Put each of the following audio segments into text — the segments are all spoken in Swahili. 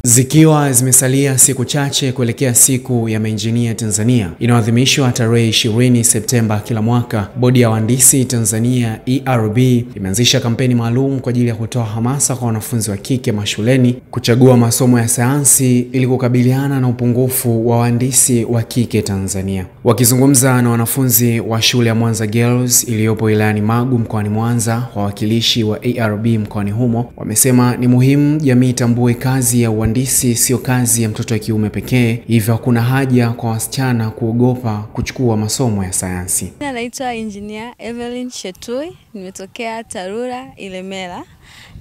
Zikiwa zimesalia siku chache kuelekea siku ya maenjinia Tanzania inayoadhimishwa tarehe 20 Septemba kila mwaka, Bodi ya Wahandisi Tanzania ERB imeanzisha kampeni maalum kwa ajili ya kutoa hamasa kwa wanafunzi wa kike mashuleni kuchagua masomo ya sayansi ili kukabiliana na upungufu wa wahandisi wa kike Tanzania. Wakizungumza na wanafunzi wa shule ya Mwanza Girls iliyopo wilayani Magu mkoani Mwanza, wawakilishi wa ERB mkoani humo wamesema ni muhimu jamii itambue kazi ya uhandisi sio kazi ya mtoto wa kiume pekee, hivyo hakuna haja kwa wasichana kuogopa kuchukua masomo ya sayansi. Naitwa Engineer Evelyn Shetui, nimetokea Tarura Ilemela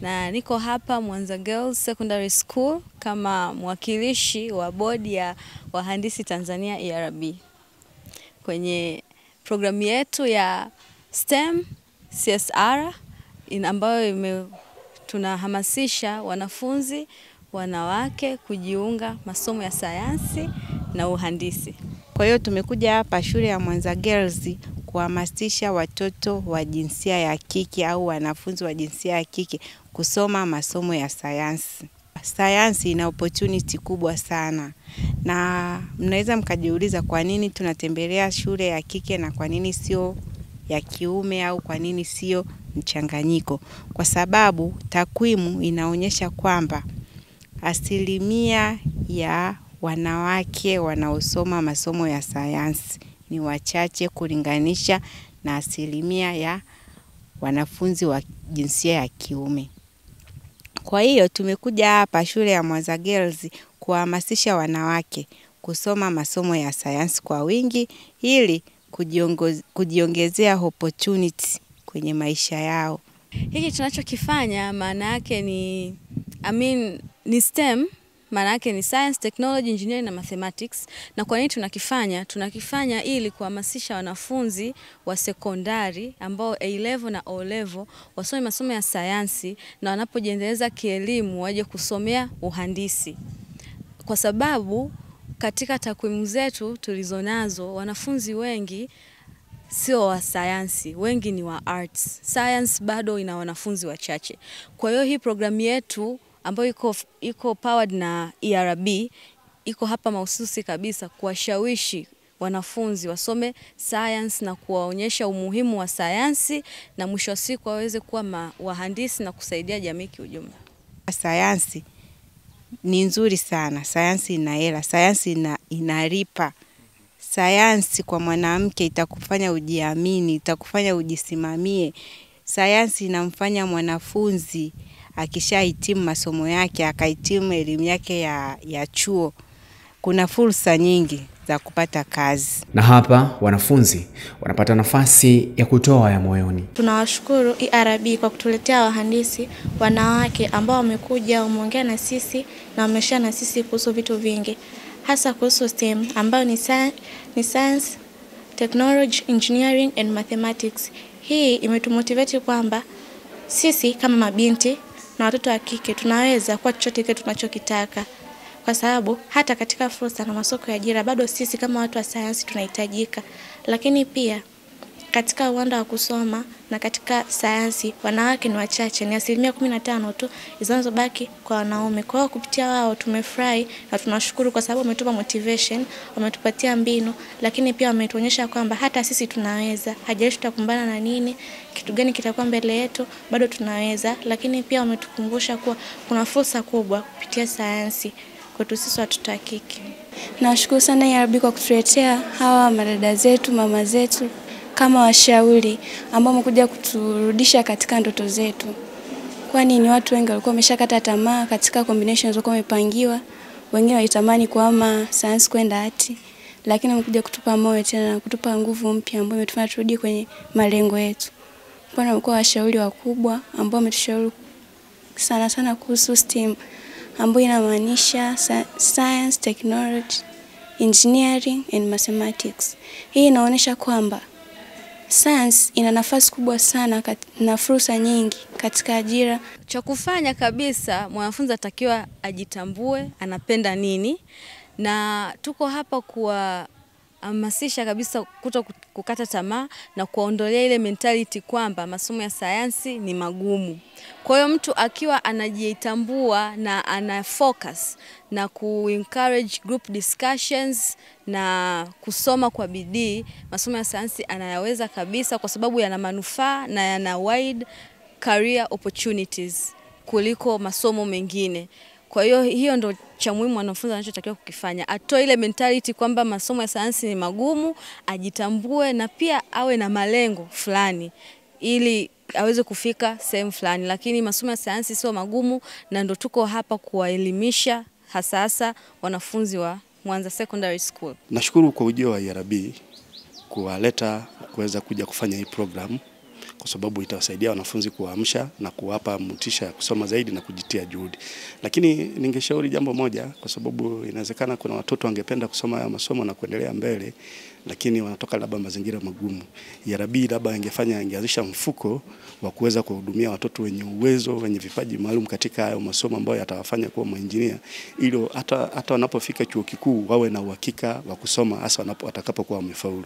na niko hapa Mwanza Girls Secondary School kama mwakilishi wa Bodi ya Wahandisi Tanzania ERB. Kwenye programu yetu ya STEM CSR ambayo tunahamasisha wanafunzi wanawake kujiunga masomo ya sayansi na uhandisi. Kwa hiyo tumekuja hapa shule ya Mwanza Girls kuhamasisha watoto wa jinsia ya kike au wanafunzi wa jinsia ya kike kusoma masomo ya sayansi. Sayansi ina opportunity kubwa sana. Na mnaweza mkajiuliza kwa nini tunatembelea shule ya kike na kwa nini sio ya kiume au kwa nini sio mchanganyiko? Kwa sababu takwimu inaonyesha kwamba asilimia ya wanawake wanaosoma masomo ya sayansi ni wachache kulinganisha na asilimia ya wanafunzi wa jinsia ya kiume. Kwa hiyo tumekuja hapa shule ya Mwanza Girls kuhamasisha wanawake kusoma masomo ya sayansi kwa wingi ili kujiongezea opportunity kwenye maisha yao. Hiki tunachokifanya maana yake ni STEM, maana yake ni Science, Technology, Engineering na Mathematics. Na kwa nini tunakifanya? Tunakifanya ili kuhamasisha wanafunzi wa sekondari ambao A level na O level wasome masomo ya sayansi na wanapojiendeleza kielimu waje kusomea uhandisi. Kwa sababu katika takwimu zetu tulizonazo wanafunzi wengi sio wa sayansi, wengi ni wa arts. Science bado ina wanafunzi wachache. Kwa hiyo hii programu yetu ambayo iko powered na ERB iko hapa mahususi kabisa kuwashawishi wanafunzi wasome science na kuwaonyesha umuhimu wa sayansi na mwisho wa siku waweze kuwa wahandisi na kusaidia jamii kiujumla. Sayansi ni nzuri sana, sayansi ina hela, sayansi inalipa. Sayansi kwa mwanamke itakufanya ujiamini, itakufanya ujisimamie. Sayansi inamfanya mwanafunzi akishahitimu masomo yake, akahitimu elimu yake ya chuo, kuna fursa nyingi za kupata kazi. Na hapa wanafunzi wanapata nafasi ya kutoa ya moyoni. Tunawashukuru ERB kwa kutuletea wahandisi wanawake ambao wamekuja wameongea na sisi na wameshare na sisi kuhusu vitu vingi, hasa kuhusu STEM ambayo ni Science, Technology, Engineering and Mathematics. Hii imetumotivate kwamba sisi kama mabinti na watoto wa kike tunaweza kuwa chochote kile tunachokitaka, kwa sababu hata katika fursa na masoko ya ajira bado sisi kama watu wa sayansi tunahitajika. Lakini pia katika uwanda wa kusoma na katika sayansi wanawake ni wachache, ni asilimia 15 tu zinazobaki kwa wanaume. Kwa hiyo kupitia wao tumefurahi na tunashukuru kwa sababu wametupa motivation, wametupatia mbinu, lakini pia wametuonyesha kwamba hata sisi tunaweza. Hajalishi tutakumbana na nini, kitu gani kitakuwa mbele yetu, bado tunaweza. Lakini pia wametukumbusha kuwa kuna fursa kubwa kupitia sayansi kwetu sisi watoto wa kike. Nashukuru sana ERB kwa kutuletea hawa madada zetu, mama zetu kama washauri ambao wamekuja kuturudisha katika ndoto zetu. Kwani ni watu wengi walikuwa wameshakata tamaa katika combinations zilizokuwa wamepangiwa. Wengine walitamani kuhama science kwenda arti, lakini wamekuja kutupa moyo tena na kutupa nguvu mpya ambayo imetufanya turudi kwenye malengo yetu. Kwani wamekuwa washauri wakubwa ambao wametushauri sana kuhusu STEM ambayo inamaanisha Science, Technology, Engineering and Mathematics. Hii inaonyesha kwamba science ina nafasi kubwa sana na fursa nyingi katika ajira. Cha kufanya kabisa, mwanafunzi atakiwa ajitambue anapenda nini, na tuko hapa kuwahamasisha kabisa kuto kukata tamaa na kuondolea ile mentality kwamba masomo ya sayansi ni magumu. Kwa hiyo mtu akiwa anajitambua na ana focus na encourage group discussions na kusoma kwa bidii, masomo ya sayansi anayaweza kabisa kwa sababu yana manufaa na yana wide career opportunities kuliko masomo mengine. Kwa hiyo ndo cha muhimu wanafunzi anachotakiwa kukifanya. Atoe ile mentality kwamba masomo ya sayansi ni magumu, ajitambue na pia awe na malengo fulani ili aweze kufika sehemu fulani. Lakini masomo ya sayansi sio magumu na ndo tuko hapa kuwaelimisha hasa wanafunzi wa Mwanza Secondary School. Nashukuru kwa ujio wa IRB kuwaleta kuweza kuja kufanya hii program, kwa sababu itawasaidia wanafunzi kuamsha na kuwapa motisha ya kusoma zaidi na kujitia juhudi. Lakini ningeshauri jambo moja, kwa sababu inawezekana kuna watoto wangependa kusoma haya masomo na kuendelea mbele, lakini wanatoka labda mazingira magumu. IRB labda ingeanzisha mfuko wa kuweza kuhudumia watoto wenye uwezo, wenye vipaji maalum katika hayo masomo ambayo yatawafanya kuwa maengineer, ili hata wanapofika chuo kikuu wawe na uhakika wa kusoma hasa watakapokuwa wamefaulu.